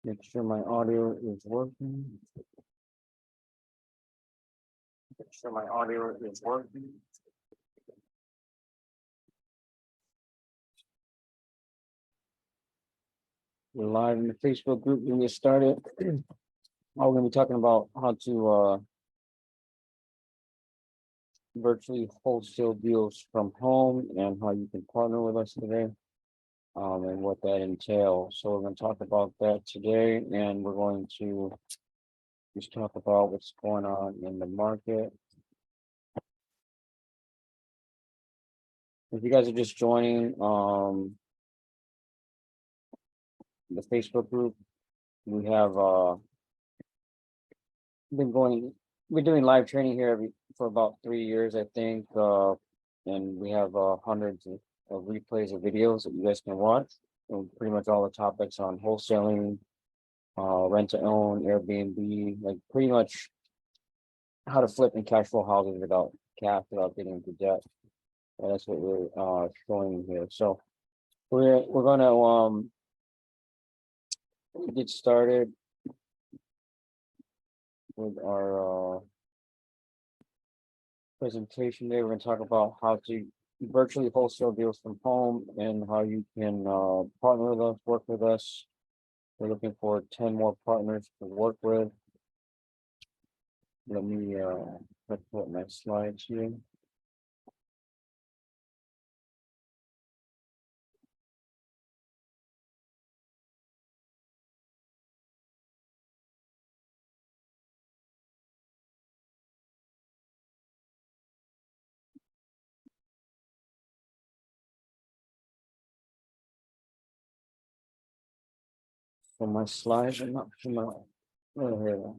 Make sure my audio is working. Make sure my audio is working. We're live in the Facebook group. When we get started, we're going to be talking about how to virtually wholesale deals from home and how you can partner with us today, and what that entails. So we're going to talk about that today, and we're going to just talk about what's going on in the market. If you guys are just joining the Facebook group, we have we're doing live training here for about 3 years, I think, and we have hundreds of replays of videos that you guys can watch, and pretty much all the topics on wholesaling, rent to own, Airbnb, like pretty much how to flip and cash flow houses without cash, without getting into debt. And that's what we're showing here. So we're gonna get started with our presentation today. We're going to talk about how to virtually wholesale deals from home and how you can partner with us, work with us. We're looking for 10 more partners to work with. Let me put my slides here. So my slides are not familiar. Oh, here we go.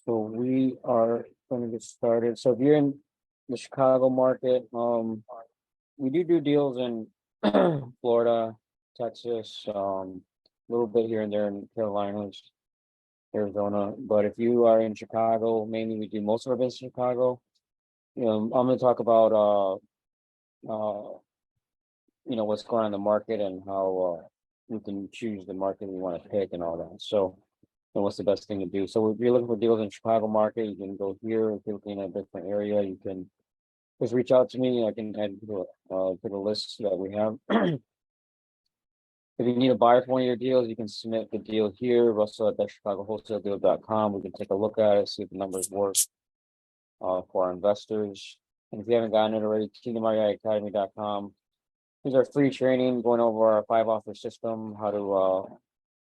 So we are going to get started. So if you're in the Chicago market, we do deals in Florida, Texas, a little bit here and there in Carolinas, Arizona. But if you are in Chicago, mainly we do most of our business in Chicago. I'm going to talk about what's going on in the market and how we can choose the market we want to pick and all that. So, and what's the best thing to do? So if you're looking for deals in Chicago market, you can go here. If you're looking at a different area, you can just reach out to me. I can add to the list that we have. If you need a buyer for one of your deals, you can submit the deal here, Russell at chicagoWholesaleDeal.com. We can take a look at it, see if the numbers work for our investors. And if you haven't gotten it already, KingdomREIAcademy.com. These are free training going over our 5-offer system, how to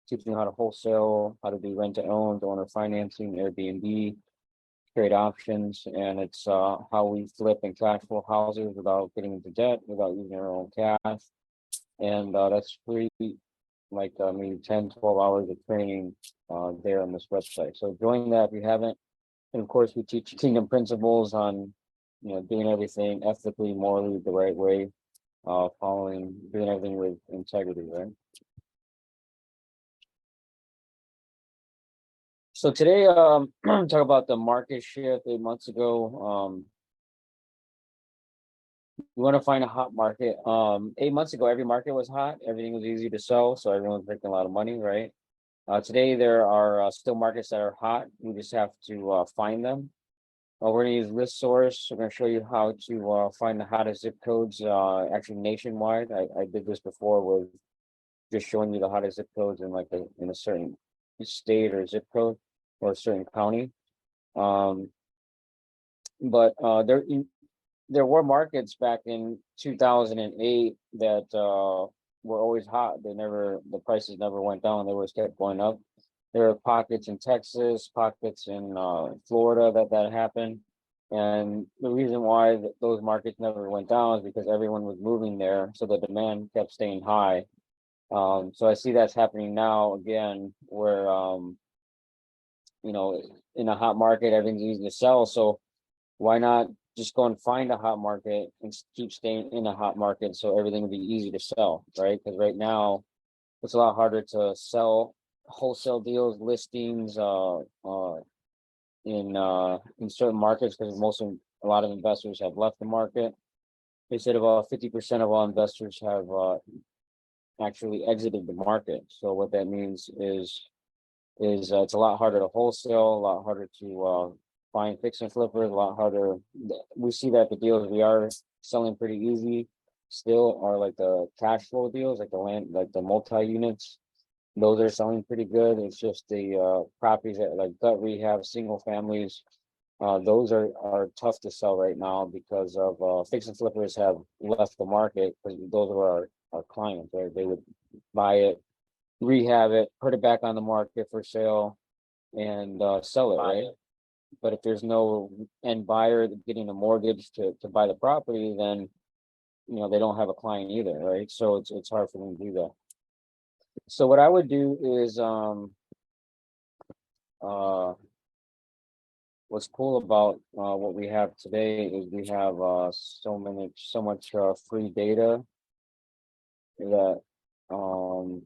teach you how to wholesale, how to do rent to own, owner financing, Airbnb, trade options, and it's how we flip and cash flow houses without getting into debt, without using our own cash. And that's free, like maybe 10, 12 hours of training there on this website. So join that if you haven't. And of course, we teach Kingdom principles on, doing everything ethically, morally, the right way, doing everything with integrity, right? So today, talk about the market shift 8 months ago. You want to find a hot market. 8 months ago, every market was hot. Everything was easy to sell, so everyone was making a lot of money, right? Today, there are still markets that are hot. We just have to find them. We're going to use List Source. We're going to show you how to find the hottest zip codes, actually nationwide. I did this before with just showing you the hottest zip codes in in a certain state or zip code or a certain county. But there were markets back in 2008 that were always hot. The prices never went down. They always kept going up. There are pockets in Texas, pockets in Florida that happened. And the reason why those markets never went down is because everyone was moving there. So the demand kept staying high. So I see that's happening now again, where, in a hot market, everything's easy to sell. So why not just go and find a hot market and keep staying in a hot market so everything will be easy to sell, right? Because right now it's a lot harder to sell wholesale deals, listings, in certain markets, because a lot of investors have left the market. They said about 50% of all investors have actually exited the market. So what that means is it's a lot harder to wholesale, a lot harder to find fix and flippers, a lot harder. We see that the deals we are selling pretty easy still are like the cash flow deals, like the land, like the multi units. Those are selling pretty good. It's just the properties that like gut rehab, single families. Those are tough to sell right now because of fix and flippers have left the market, because those are our clients, right? They would buy it, rehab it, put it back on the market for sale, and sell it, right? But if there's no end buyer getting a mortgage to buy the property, then they don't have a client either, right? So it's hard for them to do that. So what I would do is what's cool about what we have today is we have so much free data that so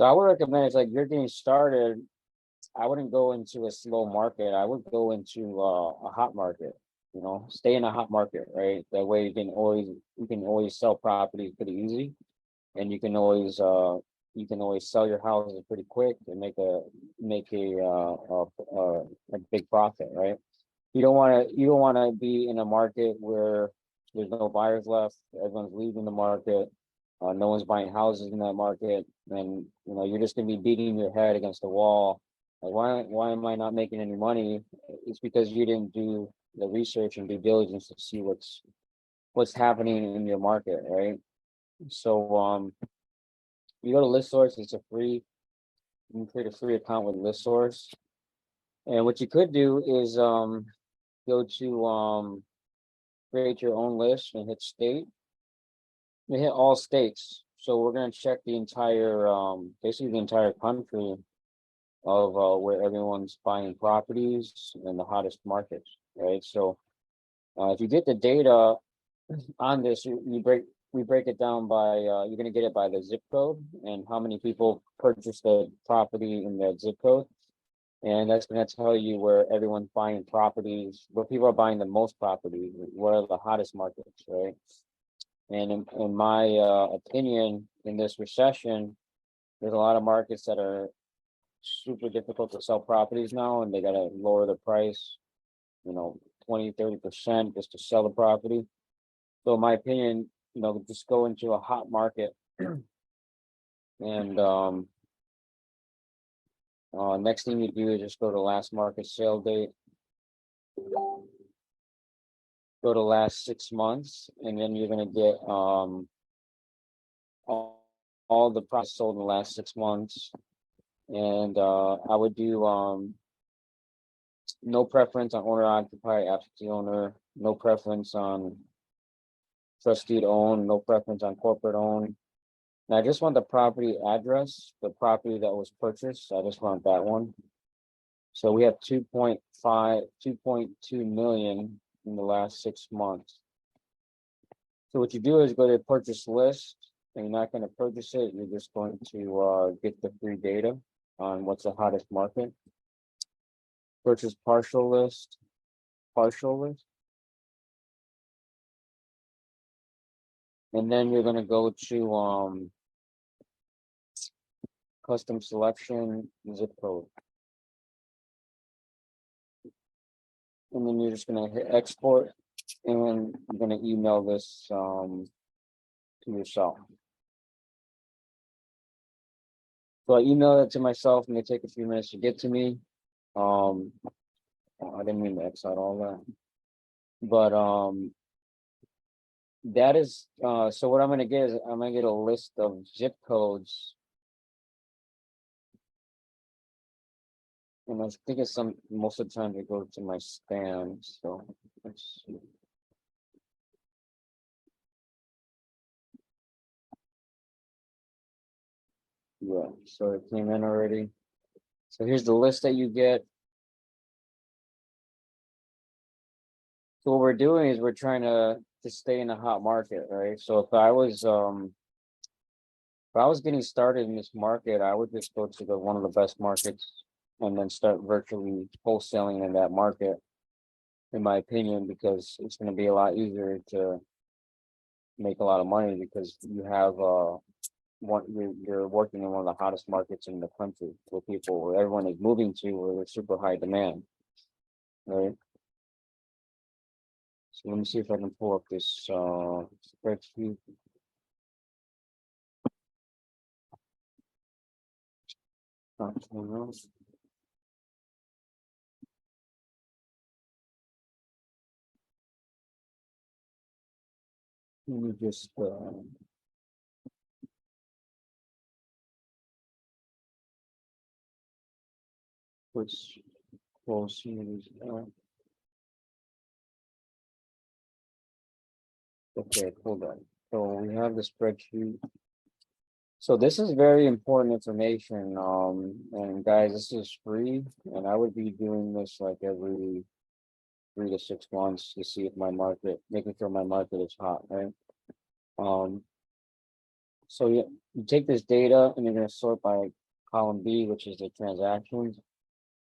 I would recommend, it's like you're getting started, I wouldn't go into a slow market. I would go into a hot market. Stay in a hot market, right? That way you can always sell properties pretty easy, and you can always sell your houses pretty quick and make a big profit, right? You don't want to be in a market where there's no buyers left, everyone's leaving the market, no one's buying houses in that market, and you're just gonna be beating your head against the wall. Like, why am I not making any money? It's because you didn't do the research and due diligence to see what's happening in your market, right? So you go to ListSource, you can create a free account with ListSource. And what you could do is go to create your own list and hit state. You hit all states. So we're gonna check the entire basically the entire country of where everyone's buying properties in the hottest markets, right? So if you get the data on this, we break it down by you're going to get it by the zip code and how many people purchased the property in that zip code, and that's going to tell you where everyone's buying properties, where people are buying the most properties, what are the hottest markets, right? And in my opinion, in this recession, there's a lot of markets that are super difficult to sell properties now, and they got to lower the price, 20-30% just to sell the property. So in my opinion, just go into a hot market, and next thing you do is just go to last market sale date, go to last 6 months, and then you're going to get all the properties sold in the last 6 months. And I would do no preference on owner occupied, absentee owner, no preference on trustee owned, no preference on corporate owned. And I just want the property address, the property that was purchased. I just want that one. So we have 2.2 million in the last 6 months. So what you do is go to purchase list, and you're not going to purchase it. You're just going to get the free data on what's the hottest market. Purchase partial list. And then you're going to go to custom selection, zip code. And then you're just going to hit export, and you're going to email this to yourself. So I emailed it to myself, and it take a few minutes to get to me. I didn't mean to X out all that, but that is so what I'm going to get is I'm going to get a list of zip codes, and I think it's most of the time they go to my spam. So let's see. Yeah, so it came in already. So here's the list that you get. So what we're doing is we're trying to stay in a hot market, right? So if I was If I was getting started in this market, I would just go to the one of the best markets and then start virtually wholesaling in that market, in my opinion, because it's going to be a lot easier to make a lot of money because you have you're working in one of the hottest markets in the country where where everyone is moving to where there's super high demand, right? So let me see if I can pull up this spreadsheet. Let me just push close these. Okay, hold on. So we have the spreadsheet. So this is very important information. And guys, this is free, and I would be doing this like every 3 to 6 months to see if my market, making sure my market is hot, right? Um, so you take this data and you're going to sort by column B, which is the transactions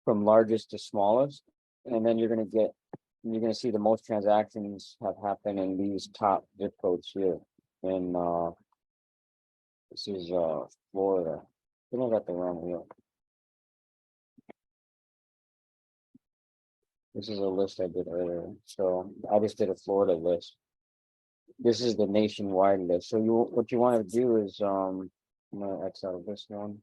from largest to smallest, and then you're going to see the most transactions have happened in these top zip codes here. And this is Florida. I think I got the wrong here. This is a list I did earlier. So I just did a Florida list. This is the nationwide list. So what you want to do is I'm gonna X out of this one.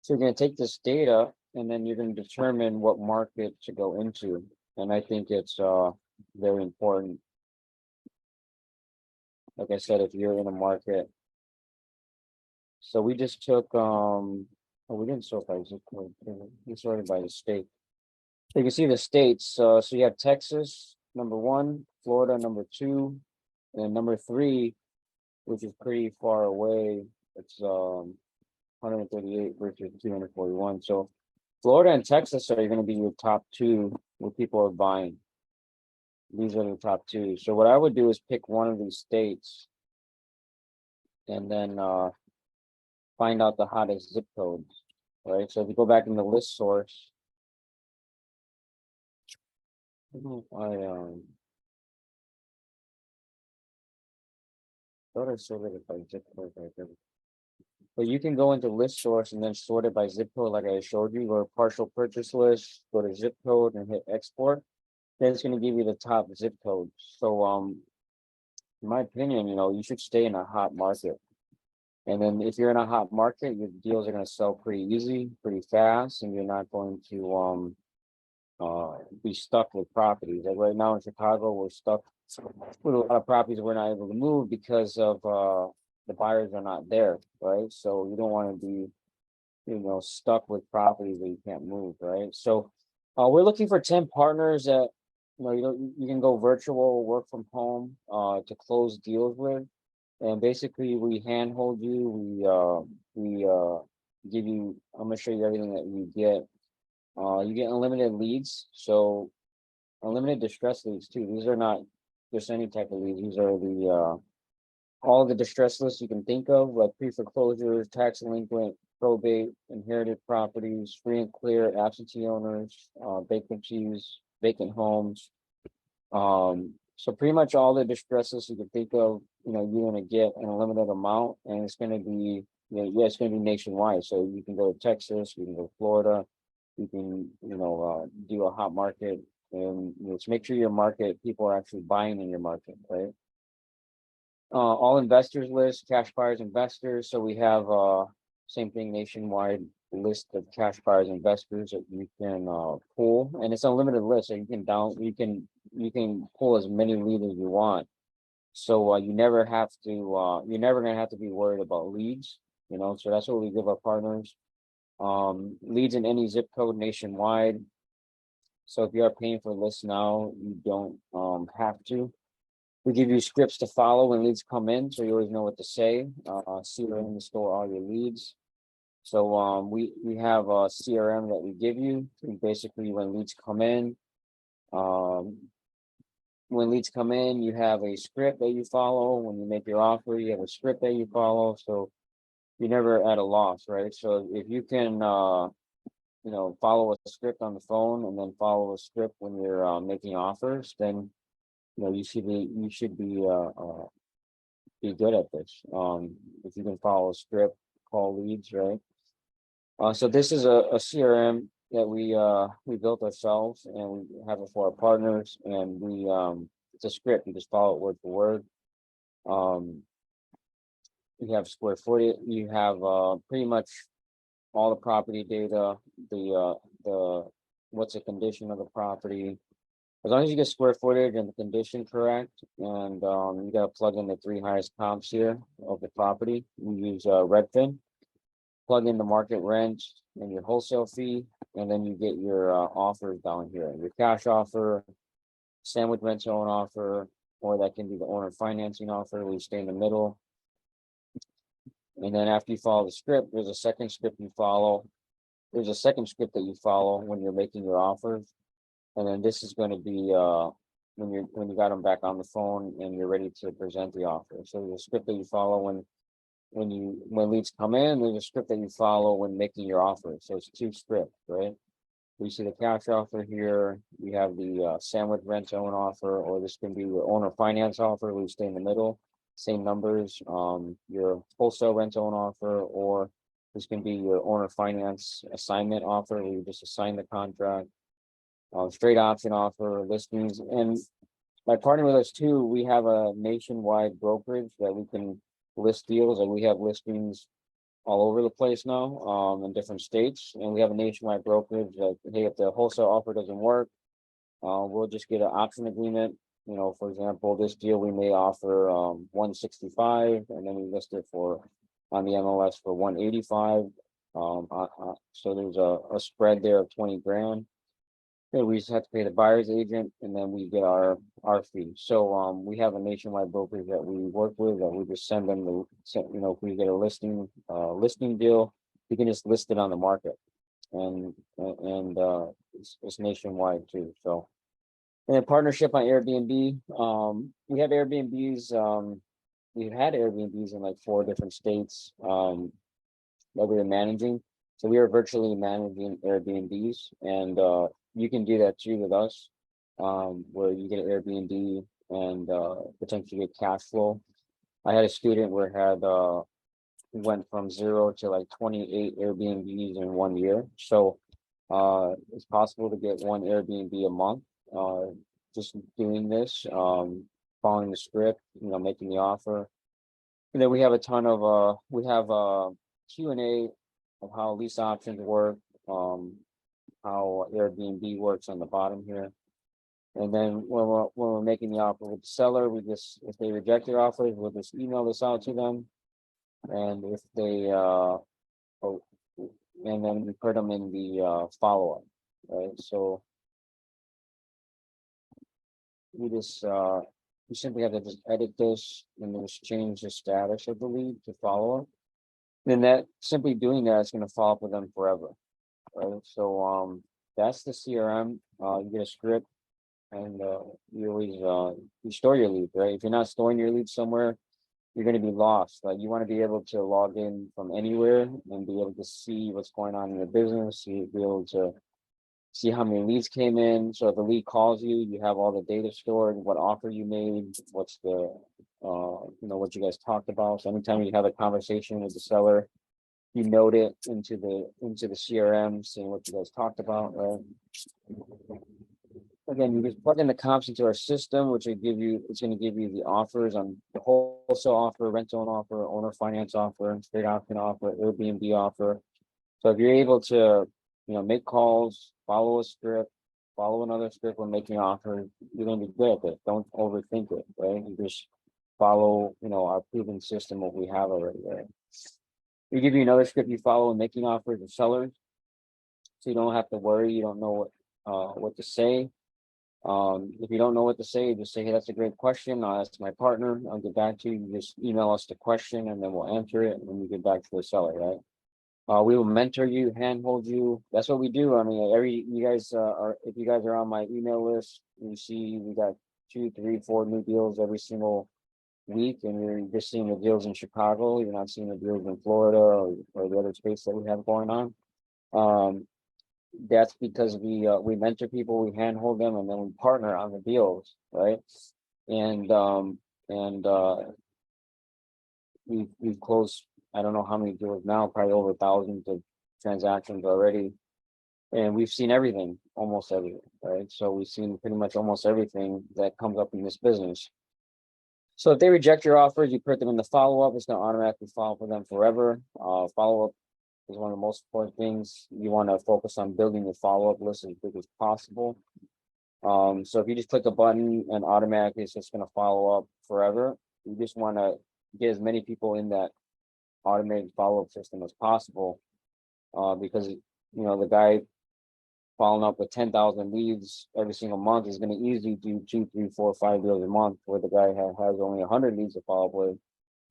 So you're gonna take this data and then you're gonna determine what market to go into. And I think it's very important. Like I said, if you're in a market. So we just took we didn't sort by zip code, we sorted by the state. So you can see the states. So you have Texas, number one, Florida, number two, and number three, which is pretty far away. It's 138 versus 241. So Florida and Texas are going to be your top two where people are buying. These are the top two. So what I would do is pick one of these states and then find out the hottest zip codes, right? So if you go back in the list source, I don't know if thought I sorted it by zip code right there. But you can go into list source and then sort it by zip code, like I showed you, or partial purchase list, go to zip code and hit export. Then it's going to give you the top zip codes. So, in my opinion, you should stay in a hot market. And then if you're in a hot market, your deals are going to sell pretty easy, pretty fast, and you're not going to be stuck with properties. Like right now in Chicago, we're stuck with a lot of properties we're not able to move because of the buyers are not there, right? So you don't want to be, stuck with properties that you can't move, right? So we're looking for 10 partners that you can go virtual, work from home to close deals with. And basically we handhold you, we give you, I'm gonna show you everything that you get. You get unlimited leads, so unlimited distress leads too. These are not just any type of leads. These are the all the distress lists you can think of, like pre-foreclosures, tax delinquent, probate, inherited properties, free and clear, absentee owners, bankruptcies, vacant homes. So pretty much all the distress lists you can think of, you're gonna get an unlimited amount, and it's gonna be, it's gonna be nationwide. So you can go to Texas, you can go to Florida, you can, do a hot market, and to make sure your market, people are actually buying in your market, right? All investors list, cash buyers, investors. So we have same thing, nationwide list of cash buyers, investors that you can pull, and it's an unlimited list. So you can pull as many leads as you want. So you never have to you're never gonna have to be worried about leads. So that's what we give our partners. Leads in any zip code nationwide. So if you are paying for lists now, you don't have to. We give you scripts to follow when leads come in, so you always know what to say. CRM to store all your leads. So we have a CRM that we give you. And basically, when leads come in, when leads come in, you have a script that you follow. When you make your offer, you have a script that you follow. So you're never at a loss, right? So if you can, follow a script on the phone and then follow a script when you're making offers, then you should be good at this. If you can follow a script, call leads, right? So this is a CRM that we built ourselves, and we have it for our partners, and it's a script. You just follow it word for word. Um, you have square footage. You have pretty much all the property data, the what's the condition of the property. As long as you get square footage and the condition correct, and you got to plug in the three highest comps here of the property. We use Redfin. Plug in the market rent and your wholesale fee, and then you get your offers down here. Your cash offer, sandwich rent to own offer, or that can be the owner financing offer where you stay in the middle. And then after you follow the script, there's a second script you follow. There's a second script that you follow when you're making your offers. And then this is going to be when you got them back on the phone and you're ready to present the offer. So there's a script that you follow when leads come in, there's a script that you follow when making your offer. So it's two scripts, right? We see the cash offer here. We have the sandwich rent to own offer, or this can be your owner finance offer. We stay in the middle, same numbers. Your wholesale rent to own offer, or this can be your owner finance assignment offer, where you just assign the contract. Straight option offer, listings, and by partnering with us too, we have a nationwide brokerage that we can list deals, and we have listings all over the place now, in different states, and we have a nationwide brokerage that, hey, if the wholesale offer doesn't work, we'll just get an option agreement. For example, this deal we may offer 165, and then we list it for on the MLS for 185. So there's a spread there of 20 grand. We just have to pay the buyer's agent, and then we get our fee. So we have a nationwide brokerage that we work with, that we just send them if we get a listing deal, we can just list it on the market, and it's nationwide too. So, and then partnership on Airbnb. We have Airbnbs. We've had Airbnbs in like 4 different states that we were managing. So we are virtually managing Airbnbs, and you can do that too with us, where you get an Airbnb and potentially get cash flow. I had a student where went from 0 to like 28 Airbnbs in 1 year. So it's possible to get 1 Airbnb a month, just doing this, following the script, making the offer. And then we have a ton of Q&A of how lease options work, how Airbnb works on the bottom here. And then when we're making the offer with the seller, if they reject your offers, we'll just email this out to them. And if they and then we put them in the follow-up, right? So we simply have to just edit this and just change the status of the lead to follow-up. Then that simply doing that is going to follow up with them forever, right? So that's the CRM. You get a script, and you always you store your lead, right? If you're not storing your lead somewhere, you're going to be lost. Like, you want to be able to log in from anywhere and be able to see what's going on in your business. You be able to see how many leads came in. So if a lead calls you, you have all the data stored, what offer you made, what's the what you guys talked about. So anytime you have a conversation with the seller, you note it into the CRM, seeing what you guys talked about, right? Again, you just plug in the comps into our system, which it's going to give you the offers on the wholesale offer, rental offer, owner finance offer, straight option offer, Airbnb offer. So if you're able to, make calls, follow a script, follow another script when making offers, you're going to be good at it. Don't overthink it, right? You just follow, our proven system, what we have already, right? We give you another script you follow when making offers to sellers, so you don't have to worry. You don't know what to say. If you don't know what to say, just say, hey, that's a great question. I'll ask my partner. I'll get back to you. You just email us the question, and then we'll answer it, and then we get back to the seller, right? We will mentor you, handhold you. That's what we do. I mean, if you guys are on my email list, you see we got 2, 3, 4 new deals every single week, and you're just seeing the deals in Chicago. You're not seeing the deals in Florida or the other states that we have going on. That's because we mentor people, we handhold them, and then we partner on the deals, right? And we've closed, I don't know how many deals now, probably over thousands of transactions already, and we've seen everything, almost everything, right? So we've seen pretty much almost everything that comes up in this business. So if they reject your offers, you put them in the follow-up. It's going to automatically follow for them forever. Follow-up is one of the most important things. You want to focus on building your follow-up list as big as possible. So if you just click a button and automatically it's just going to follow up forever, you just want to get as many people in that automated follow-up system as possible, because the guy following up with 10,000 leads every single month is going to easily do 2, 3, 4, 5 deals a month, where the guy has only 100 leads to follow up with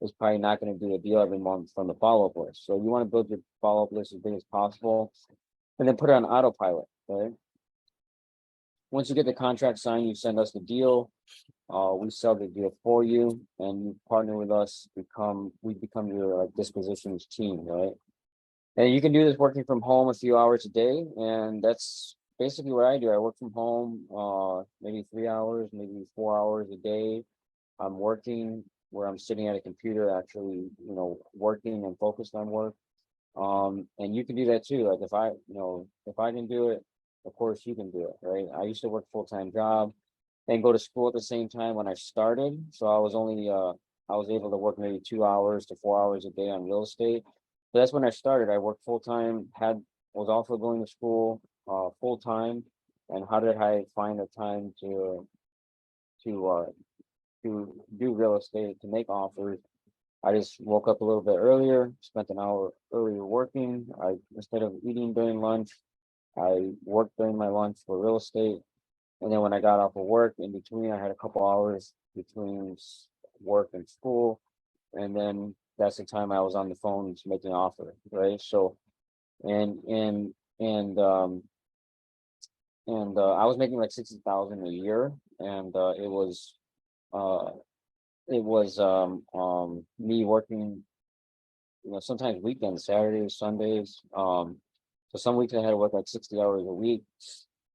is probably not going to do a deal every month from the follow-up list. So you want to build your follow-up list as big as possible, and then put it on autopilot, right? Once you get the contract signed, you send us the deal. We sell the deal for you, and you partner with us. We become your dispositions team, right? And you can do this working from home a few hours a day, and that's basically what I do. I work from home, maybe 3 hours, maybe 4 hours a day. I'm working where I'm sitting at a computer, actually, working and focused on work. And you can do that too. Like if I can do it, of course you can do it, right? I used to work full-time job and go to school at the same time when I started. So I was able to work maybe 2 hours to 4 hours a day on real estate. So that's when I started. I worked full-time, was also going to school full-time. And how did I find the time to do real estate, to make offers? I just woke up a little bit earlier, spent an hour earlier working. Instead of eating during lunch, I worked during my lunch for real estate. And then when I got off of work, in between, I had a couple hours between work and school. And then that's the time I was on the phone making offers, right? So, and I was making like 60,000 a year, and it was me working, sometimes weekends, Saturdays, Sundays. So some weeks I had to work like 60 hours a week.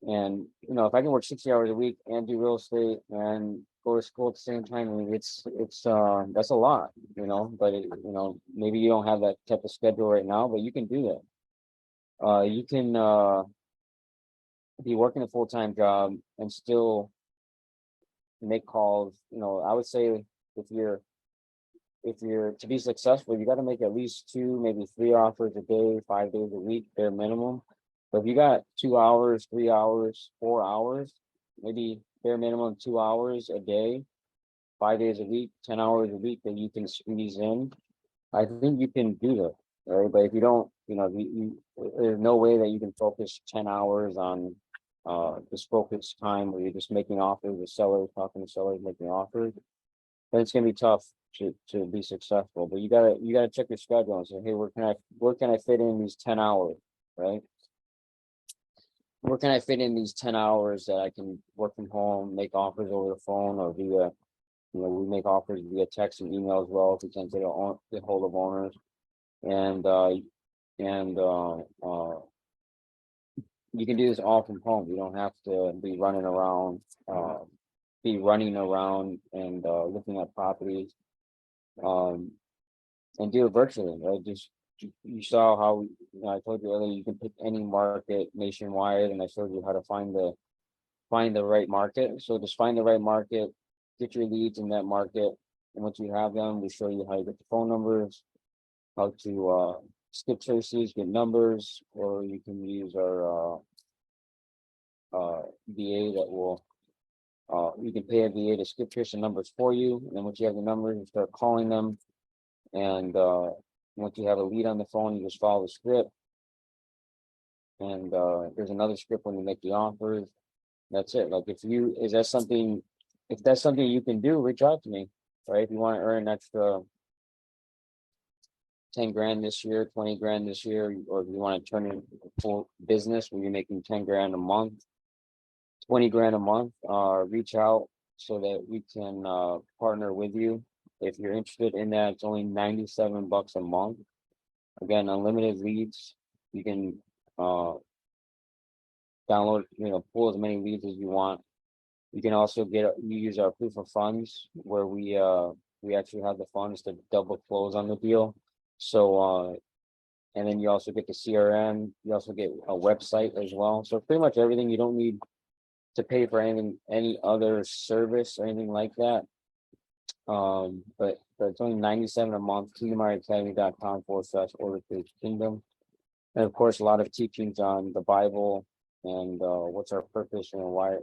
And if I can work 60 hours a week and do real estate and go to school at the same time, I mean, it's that's a lot, but maybe you don't have that type of schedule right now, but you can do that. You can be working a full-time job and still make calls. I would say if you're to be successful, you got to make at least 2, maybe 3 offers a day, 5 days a week, bare minimum. But if you got 2 hours, 3 hours, 4 hours, maybe bare minimum 2 hours a day, 5 days a week, 10 hours a week that you can squeeze in, I think you can do that, right? But if you don't, there's no way that you can focus 10 hours on just focus time where you're just making offers with sellers, talking to sellers, making offers. Then it's gonna be tough to be successful. But you gotta check your schedule and say, hey, where can I fit in these 10 hours, right? Where can I fit in these 10 hours that I can work from home, make offers over the phone or via, we make offers via text and email as well if we can't get hold of owners. And you can do this all from home. You don't have to be running around and looking at properties, and do it virtually, right? Just you saw how I told you earlier, you can pick any market nationwide, and I showed you how to find the right market. So just find the right market, get your leads in that market, and once you have them, we show you how to get the phone numbers, how to skip traces, get numbers, or you can use our VA that will you can pay a VA to skip trace the numbers for you, and then once you have the numbers, you start calling them, and once you have a lead on the phone, you just follow the script, and there's another script when you make the offers. That's it. Like if that's something you can do, reach out to me, right? If you want to earn an extra 10 grand this year, 20 grand this year, or if you want to turn it into a full business where you're making 10 grand a month, 20 grand a month, reach out so that we can partner with you. If you're interested in that, it's only $97 a month. Again, unlimited leads. You can uh, download, pull as many leads as you want. You can also use our proof of funds where we actually have the funds to double close on the deal. So and then you also get the CRM. You also get a website as well. So pretty much everything. You don't need to pay for any other service or anything like that. But it's only 97 a month. kingdomacademy.com/order page kingdom. And of course, a lot of teachings on the Bible and what's our purpose and why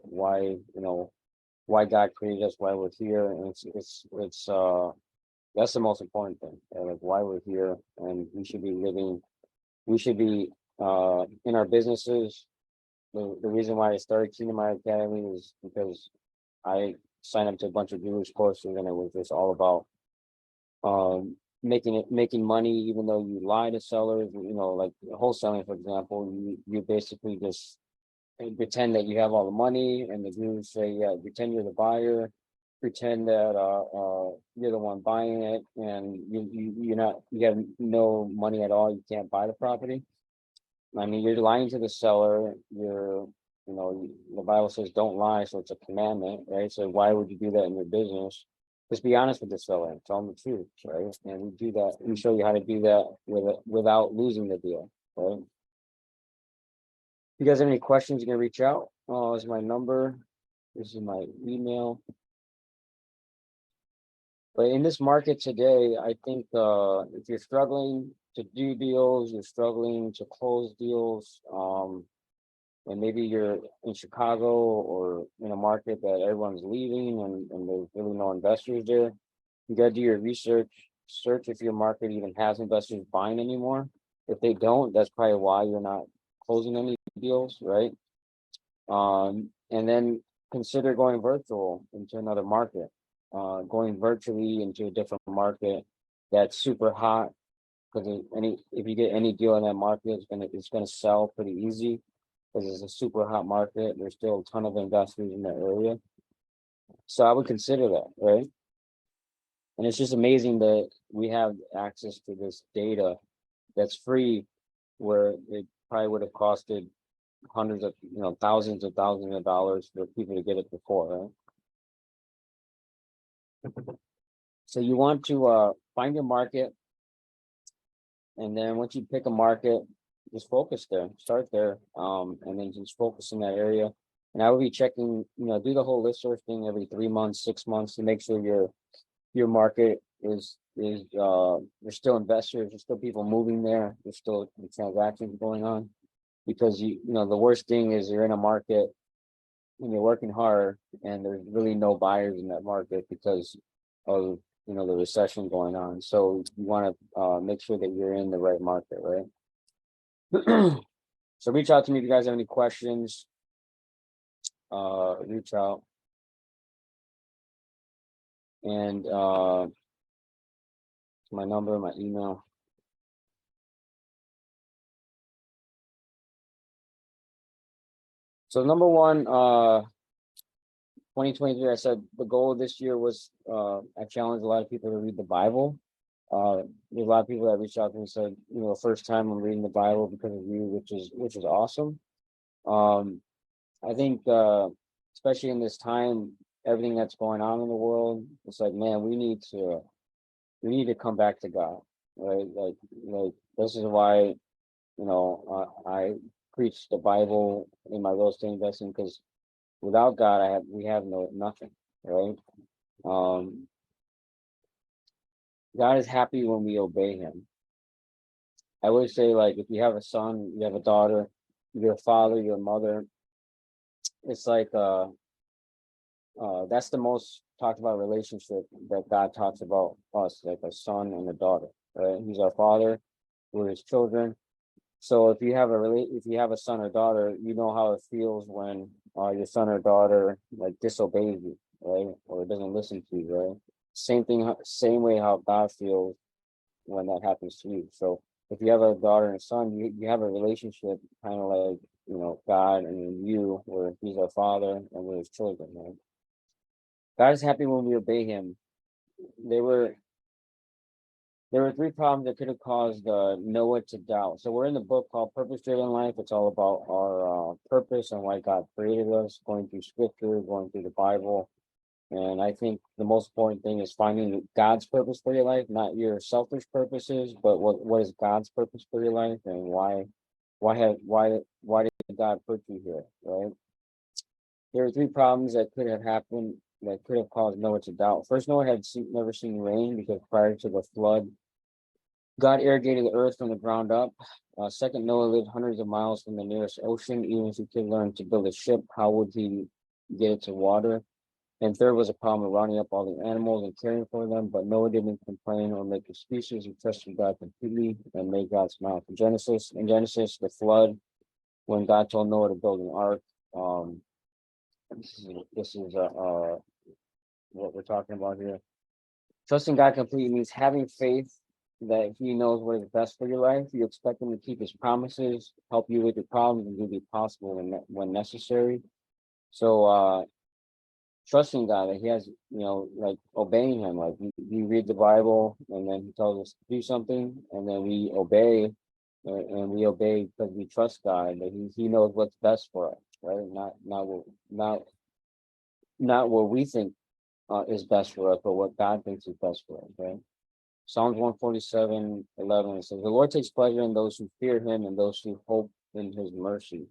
God created us, why we're here, and it's that's the most important thing, like why we're here, and we should be in our businesses. The reason why I started Kingdom Academy is because I signed up to a bunch of gurus courses, and it was just all about making money, even though you lie to sellers. Like wholesaling, for example, you basically just pretend that you have all the money, and the gurus say, yeah, pretend you're the buyer, pretend that you're the one buying it, and you have no money at all. You can't buy the property. I mean, you're lying to the seller. The Bible says don't lie, so it's a commandment, right? So why would you do that in your business? Just be honest with the seller, tell them the truth, right? And we do that. We show you how to do that without losing the deal, right? If you guys have any questions, you can reach out. This is my number. This is my email. But in this market today, I think if you're struggling to do deals, you're struggling to close deals, and maybe you're in Chicago or in a market that everyone's leaving and there's really no investors there, you got to do your research, search if your market even has investors buying anymore. If they don't, that's probably why you're not closing any deals, right? And then consider going virtual into another market, going virtually into a different market that's super hot. Because if you get any deal in that market, it's gonna sell pretty easy because it's a super hot market. There's still a ton of investors in that area, so I would consider that, right? And it's just amazing that we have access to this data that's free, where it probably would have costed hundreds of, thousands of dollars for people to get it before, right? So you want to find your market, and then once you pick a market, just focus there, start there, and then just focus in that area. And I will be checking, do the whole list search thing every 3 months, 6 months to make sure your market is there's still investors, there's still people moving there, there's still transactions going on. Because the worst thing is you're in a market and you're working hard and there's really no buyers in that market because of the recession going on. So you want to make sure that you're in the right market, right? So reach out to me if you guys have any questions. Reach out. And my number, my email. So number one, 2023, I said the goal of this year was I challenged a lot of people to read the Bible. There's a lot of people that reached out to me and said, the first time I'm reading the Bible because of you, which is awesome. I think especially in this time, everything that's going on in the world, it's like, man, we need to come back to God, right? Like this is why I preach the Bible in my real estate investing, because without God, we have nothing, right? God is happy when we obey Him. I would say, like, if you have a son, you have a daughter, you're a father, you're a mother. It's like that's the most talked about relationship that God talks about us, like a son and a daughter, right? He's our father, we're His children. So if you have a son or daughter, you know how it feels when your son or daughter like disobeys you, right? Or doesn't listen to you, right? Same thing, same way how God feels when that happens to you. So if you have a daughter and a son, you have a relationship kind of like, God and you, where He's our father and we're His children, right? God is happy when we obey him. There were there were three problems that could have caused Noah to doubt. So we're in the book called Purpose Driven Life. It's all about our purpose and why God created us, going through scripture, going through the Bible. And I think the most important thing is finding God's purpose for your life, not your selfish purposes, but what is God's purpose for your life, and why did God put you here, right? There are three problems that could have happened that could have caused Noah to doubt. First, Noah had never seen rain because prior to the flood, God irrigated the earth from the ground up. Second, Noah lived hundreds of miles from the nearest ocean. Even if he could learn to build a ship, how would he get it to water? And third was a problem of rounding up all the animals and caring for them. But Noah didn't complain or make excuses. He trusted God completely and made God smile. In Genesis, the flood, when God told Noah to build an ark, um, this is what we're talking about here. Trusting God completely means having faith that he knows what is best for your life. You expect him to keep his promises, help you with your problems, and do the possible when necessary. So trusting God that he has, like obeying him. Like we read the Bible and then he tells us to do something, and then we obey, and we obey because we trust God that he knows what's best for us, right? Not what we think is best for us, but what God thinks is best for us, right? Psalms 147:11 says, "The Lord takes pleasure in those who fear him and those who hope in his mercy."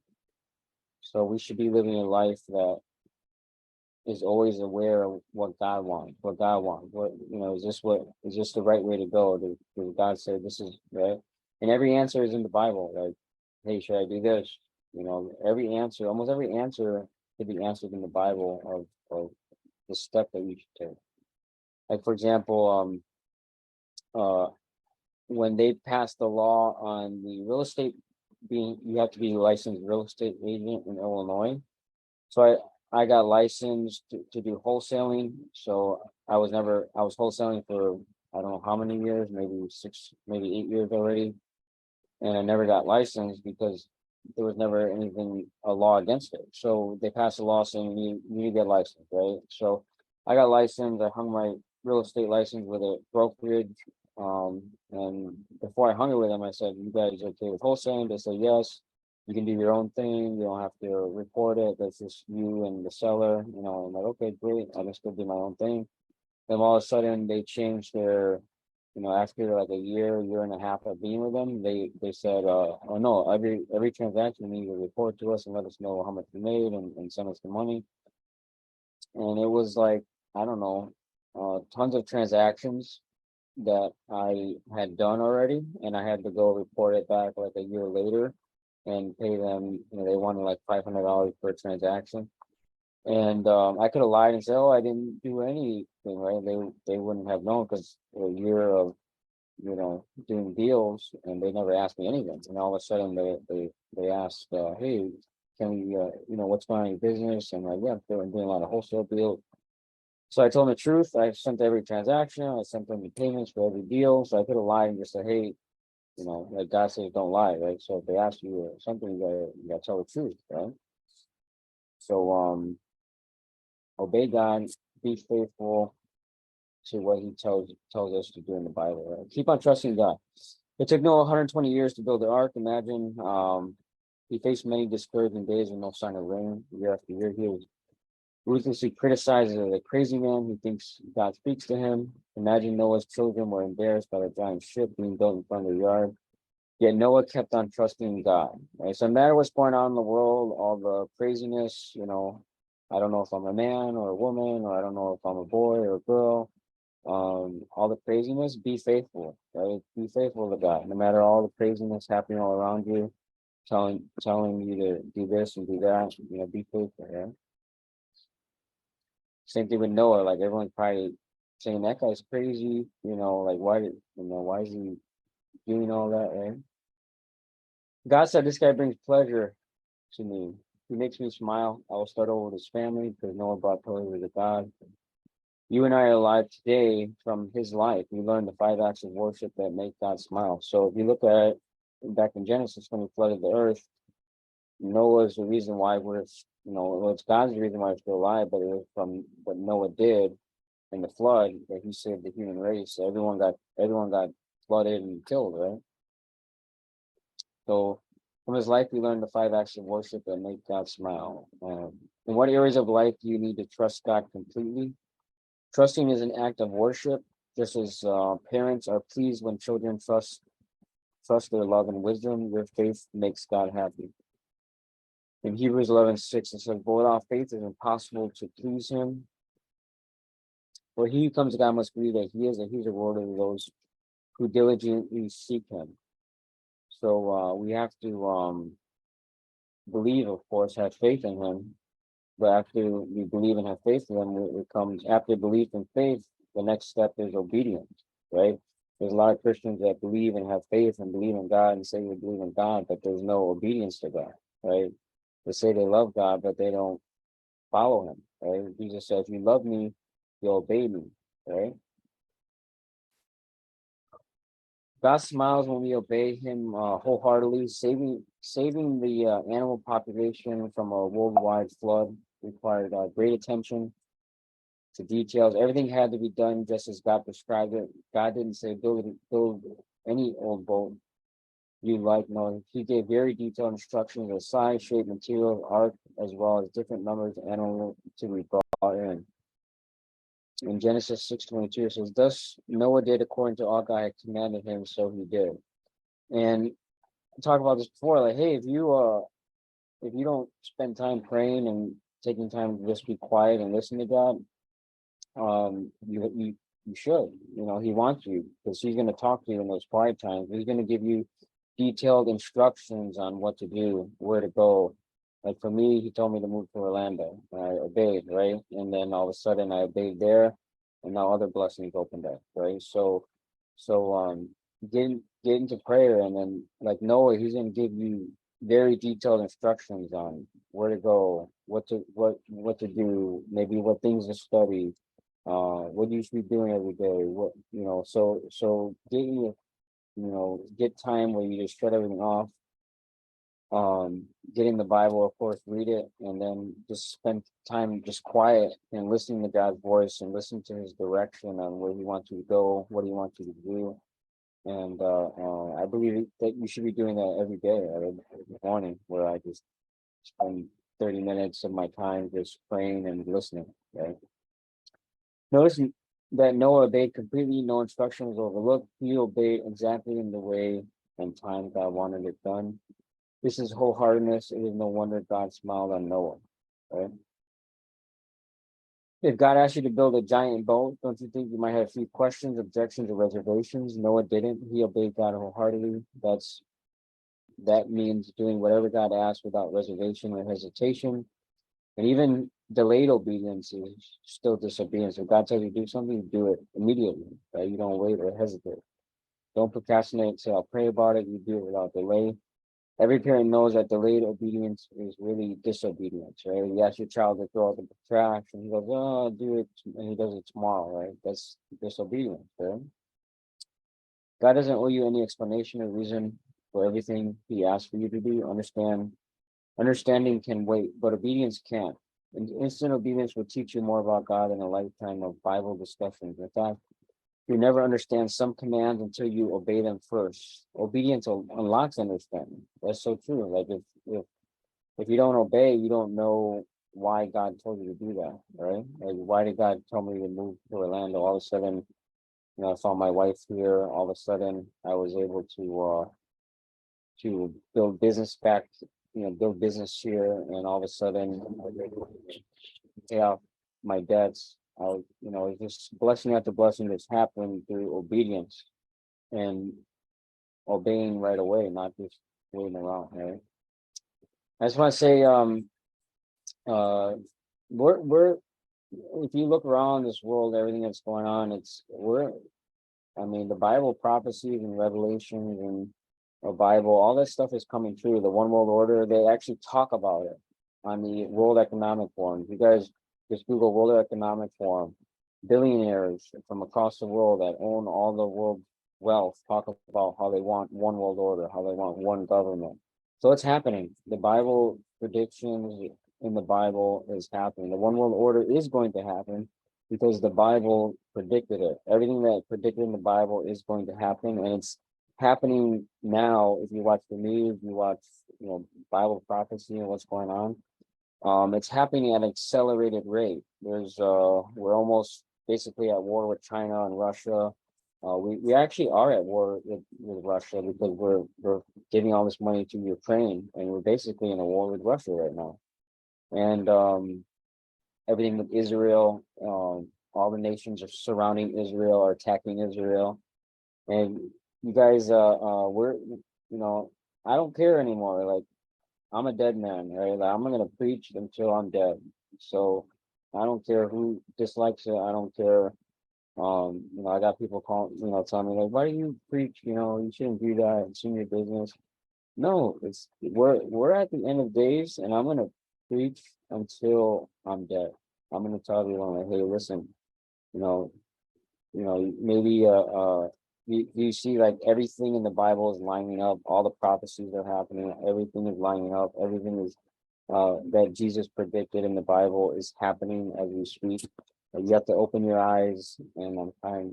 So we should be living a life that is always aware of what God wants, is this the right way to go? Does God say this is right? And every answer is in the Bible. Like, hey, should I do this? Almost every answer could be answered in the Bible of the step that you should take. Like, for example, uh, when they passed the law on the real estate you have to be a licensed real estate agent in Illinois. So I got licensed to do wholesaling. So I was wholesaling for, I don't know how many years, maybe 6, maybe 8 years already. And I never got licensed because there was never a law against it. So they passed a law saying you need to get licensed, right? So I got licensed. I hung my real estate license with a brokerage. And before I hung it with them, I said, "You guys okay with wholesaling?" They said, "Yes, you can do your own thing. You don't have to report it. That's just you and the seller." I'm like, "Okay, great. I can still do my own thing." Then all of a sudden they changed their, after like a year and a half of being with them, they said, "Oh no, every transaction you need to report to us and let us know how much you made and send us the money." And it was like, I don't know, tons of transactions that I had done already, and I had to go report it back like a year later and pay them. They wanted like $500 per transaction, and I could have lied and said, "Oh, I didn't do anything," right? They wouldn't have known because a year of doing deals, and they never asked me anything. And all of a sudden, they asked, "Hey, can we, what's going on in your business?" And like, "Yeah, I'm doing a lot of wholesale deals." So I told them the truth. I sent every transaction. I sent them the payments for every deal. So I could have lied and just said, "Hey, like God says, don't lie," right? So if they ask you something, you gotta tell the truth, right? So obey God, be faithful to what He tells us to do in the Bible. Right? Keep on trusting God. It took Noah 120 years to build the ark. Imagine he faced many discouraging days with no sign of rain. Year after year, he was ruthlessly criticized as a crazy man who thinks God speaks to him. Imagine Noah's children were embarrassed by the giant ship being built in front of their yard. Yet Noah kept on trusting God. Right? So no matter what's going on in the world, all the craziness, I don't know if I'm a man or a woman, or I don't know if I'm a boy or a girl. All the craziness, be faithful, right? Be faithful to God. No matter all the craziness happening all around you, telling you to do this and do that, be faithful, right? Same thing with Noah. Like everyone's probably saying that guy's crazy. Like why is he doing all that? Right? God said this guy brings pleasure to me. He makes me smile. I will start over with his family because Noah brought pleasure to God. You and I are alive today from his life. We learned the 5 acts of worship that make God smile. So if you look at it back in Genesis when he flooded the earth, Noah's the reason why we're, well, it's God's the reason why we're still alive, but it was from what Noah did in the flood that he saved the human race. So everyone got flooded and killed, right? So from his life, we learn the 5 acts of worship that make God smile. In what areas of life do you need to trust God completely? Trusting is an act of worship, just as parents are pleased when children trust their love and wisdom. Your faith makes God happy. In Hebrews 11:6, it says, "But without faith, it is impossible to please Him. For he who comes to God must believe that He's a rewarder of those who diligently seek Him." So we have to believe, of course, have faith in Him. But after we believe and have faith in Him, it comes after belief and faith. The next step is obedience, right? There's a lot of Christians that believe and have faith and believe in God and say they believe in God, but there's no obedience to God, right? They say they love God, but they don't follow Him, right? Jesus says, "If you love me, you'll obey me," right? God smiles when we obey Him wholeheartedly. Saving the animal population from a worldwide flood required great attention to details. Everything had to be done just as God prescribed it. God didn't say build any old boat you like. No, He gave very detailed instructions of size, shape, material, arc, as well as different numbers of animals to be brought in. In Genesis 6:22, it says, "Thus Noah did according to all God had commanded him, so he did." And I talked about this before, like, hey, if you don't spend time praying and taking time to just be quiet and listen to God, you should. He wants you because He's going to talk to you in those quiet times. He's going to give you detailed instructions on what to do, where to go. Like for me, He told me to move to Orlando. And I obeyed, right? And then all of a sudden I obeyed there, and now other blessings opened up, right? So get into prayer, and then like Noah, He's gonna give you very detailed instructions on where to go, what to do, maybe what things to study, what you should be doing every day. So get time where you just shut everything off, get in the Bible, of course, read it, and then just spend time just quiet and listening to God's voice and listen to His direction on where He wants you to go, what He wants you to do. And I believe that you should be doing that every day, every morning, where I just spend 30 minutes of my time just praying and listening, right? Notice that Noah obeyed completely, no instruction was overlooked. He obeyed exactly in the way and time God wanted it done. This is wholeheartedness. It is no wonder God smiled on Noah, right? If God asked you to build a giant boat, don't you think you might have a few questions, objections, or reservations? Noah didn't. He obeyed God wholeheartedly. That means doing whatever God asked without reservation or hesitation. And even delayed obedience is still disobedience. If God tells you to do something, you do it immediately, right? You don't wait or hesitate. Don't procrastinate. Say, "I'll pray about it." You do it without delay. Every parent knows that delayed obedience is really disobedience, right? You ask your child to throw out the trash and he goes, "Oh, I'll do it," and he does it tomorrow, right? That's disobedience, right? God doesn't owe you any explanation or reason for everything He asks for you to do. Understanding can wait, but obedience can't. And instant obedience will teach you more about God than a lifetime of Bible discussions. In fact, you never understand some commands until you obey them first. Obedience unlocks understanding. That's so true. Like if you don't obey, you don't know why God told you to do that, right? Like why did God tell me to move to Orlando? All of a sudden, I saw my wife here. All of a sudden, I was able to build business back, build business here, and all of a sudden, pay off my debts. It's just blessing after blessing that's happening through obedience and obeying right away, not just waiting around, right? I just want to say, we're if you look around this world, everything that's going on, the Bible prophecies and revelations and the Bible, all that stuff is coming true. The one world order, they actually talk about it on the World Economic Forum. You guys just Google World Economic Forum. Billionaires from across the world that own all the world wealth talk about how they want one world order, how they want one government. So it's happening. The Bible predictions in the Bible is happening. The one world order is going to happen because the Bible predicted it. Everything that predicted in the Bible is going to happen, and it's happening now. If you watch the news, you watch, Bible prophecy and what's going on. It's happening at an accelerated rate. We're almost basically at war with China and Russia. We actually are at war with Russia because we're giving all this money to Ukraine, and we're basically in a war with Russia right now. And everything with Israel, all the nations are surrounding Israel, are attacking Israel. And you guys, I don't care anymore. Like, I'm a dead man, right? Like, I'm gonna preach until I'm dead. So I don't care who dislikes it. I don't care. I got people telling me like, why do you preach? You shouldn't do that. It's in your business. No, we're at the end of days, and I'm gonna preach until I'm dead. I'm gonna tell everyone like, hey, listen, you know, maybe you see like everything in the Bible is lining up, all the prophecies are happening, everything is lining up, everything is that Jesus predicted in the Bible is happening as we speak. You have to open your eyes, and I'm trying,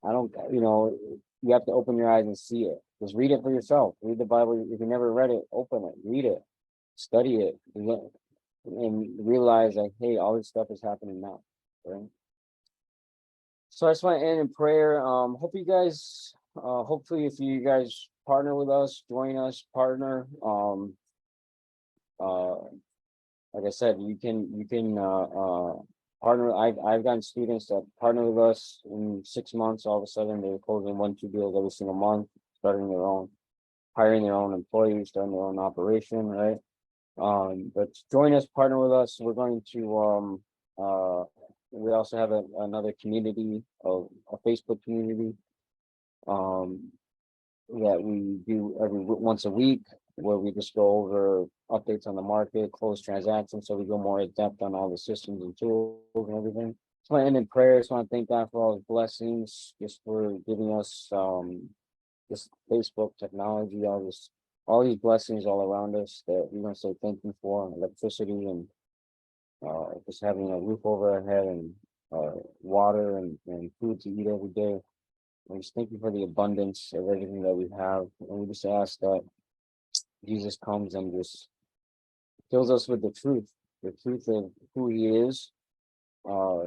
I don't, you have to open your eyes and see it. Just read it for yourself. Read the Bible. If you never read it, open it, read it, study it, and realize like, hey, all this stuff is happening now. Right? So I just want to end in prayer. Hope you guys, hopefully, if you guys partner with us, join us, partner. Uh, like I said, you can partner. I've gotten students that partner with us in 6 months. All of a sudden, they're closing 1-2 deals every single month, hiring their own employees, starting their own operation, right? But join us, partner with us. We're going to we also have another community, a Facebook community, that we do once a week, where we just go over updates on the market, close transactions, so we go more in depth on all the systems and tools and everything. So I end in prayer. So I want to thank God for all his blessings, just for giving us this Facebook technology, all these blessings all around us that we're going to say thank you for: electricity, and just having a roof over our head, and water, and food to eat every day. And just thank you for the abundance of everything that we have. And we just ask that Jesus comes and just fills us with the truth of who he is. Uh,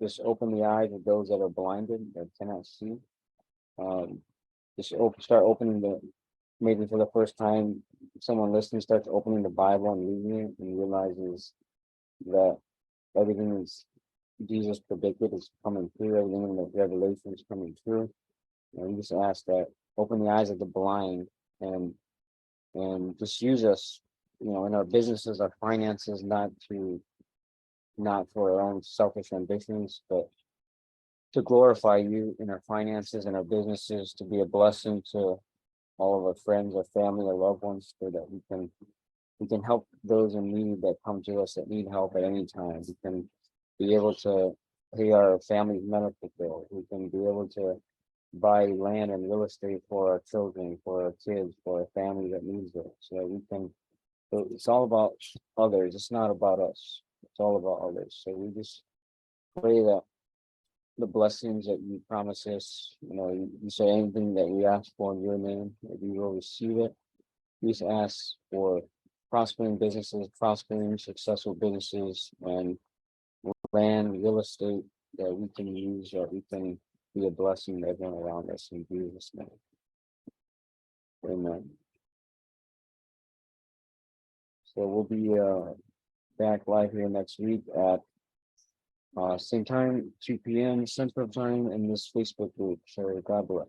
just open the eyes of those that are blinded, that cannot see. Um, start opening maybe for the first time, someone listening starts opening the Bible and reading it and realizes that everything is Jesus predicted is coming through, everything in the Revelation is coming through. And we just ask that open the eyes of the blind, and just use us, in our businesses, our finances, not for our own selfish ambitions, but to glorify you in our finances and our businesses, to be a blessing to all of our friends, our family, our loved ones, so that we can help those in need that come to us that need help at any time. We can be able to pay our family's medical bill. We can be able to buy land and real estate for our children, for our kids, for our family that needs it. So that we can, so it's all about others. It's not about us. It's all about others. So we just pray that the blessings that you promise us, you say anything that we ask for in your name, that we will receive it. We just ask for prospering businesses, prospering, successful businesses, and land, real estate that we can use, or we can be a blessing to everyone around us in Jesus' name. Amen. So we'll be back live here next week at same time, 2 p.m. Central Time, in this Facebook group. So God bless.